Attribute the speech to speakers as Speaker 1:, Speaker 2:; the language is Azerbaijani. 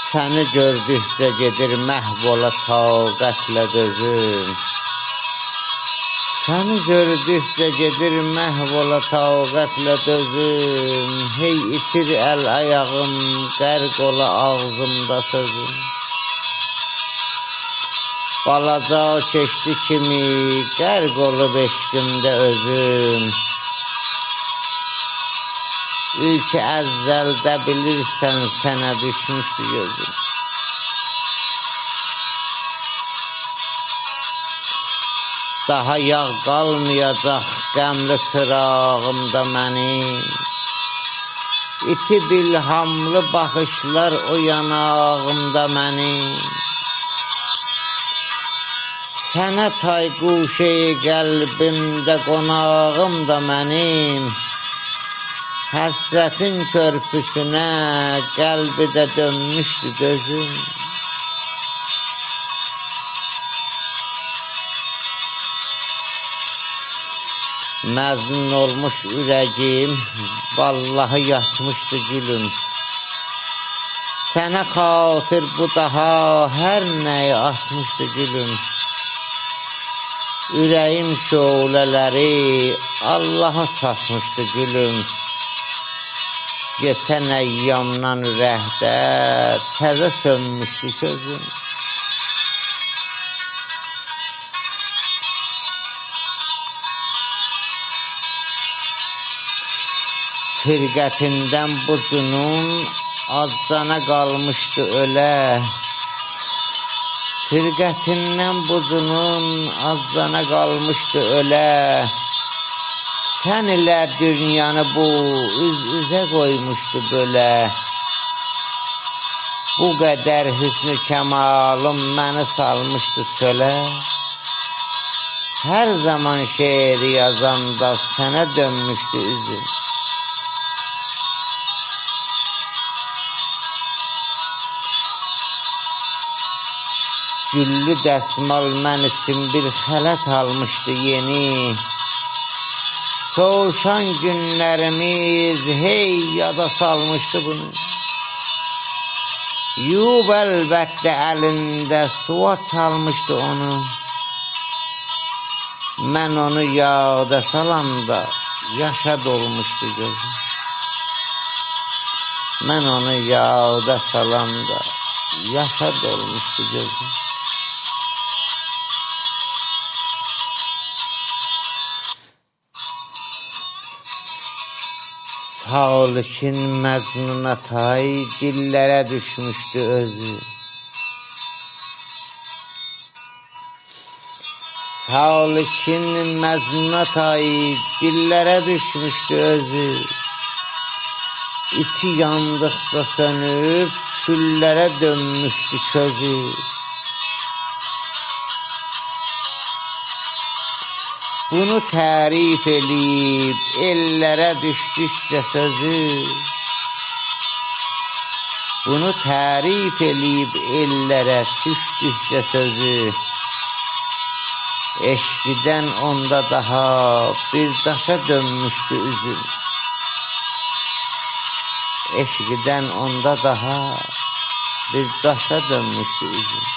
Speaker 1: Səni gördükcə gedir məhv ola taqətlə gözüm. Səni gördükcə gedir məhv ola taqətlə dözüm. Hey itir əl ayağım, qərq ola ağzımda sözüm. Balaca keçdi kimi, qərq olub eşqimdə özüm. İlk əzzəldə bilirsən sənə düşmüşdü gözüm. Daha yağ qalmayacaq qəmli çırağımda mənim. İti bilhamlı baxışlar o yanağımda mənim. Sənə tay quşeyi qəlbimdə qonağımda mənim. Həsrətin körpüsünə qəlbi də dönmüşdü gözüm. Məzun olmuş ürəgim, vallahi yatmışdı gülüm. Sənə xatir bu daha hər nəyi atmışdı gülüm. Ürəyim şölələri Allaha çatmışdı gülüm. Geçən əyyamdan ürəkdə təzə sönmüşdü sözüm. Firqətindən bu cünun azcana qalmışdı ölə. Firqətindən bu cünun azcana qalmışdı ölə. Sən ilə dünyanı bu üz-üzə qoymuşdu belə. Bu qədər hüsnü kəmalım məni salmışdı çölə. Hər zaman şeiri yazanda sənə dönmüşdü üzüm. Güllü dəsmal mən üçün bir xələt almışdı yeni. Soğuşan günlərimiz hey yada salmışdı bunu. Yub əlbəttə əlində suya çalmışdı onu. Mən onu yada salanda yaşa dolmuşdu gözüm. Mən onu yada salanda yaşa dolmuşdu gözüm. Salikin məzmununa tay dillərə düşmüşdü özü. Salikin məzmununa tay dillərə düşmüşdü özü. İçi yandıqca sönüb küllərə dönmüşdü közü. Bunu tərif eləyib ellərə düşdükcə sözü. Bunu tərif eləyib ellərə düşdükcə sözü. Eşqidən onda daha bir daşa dönmüşdü üzüm. Eşqidən onda daha bir daşa dönmüşdü üzüm.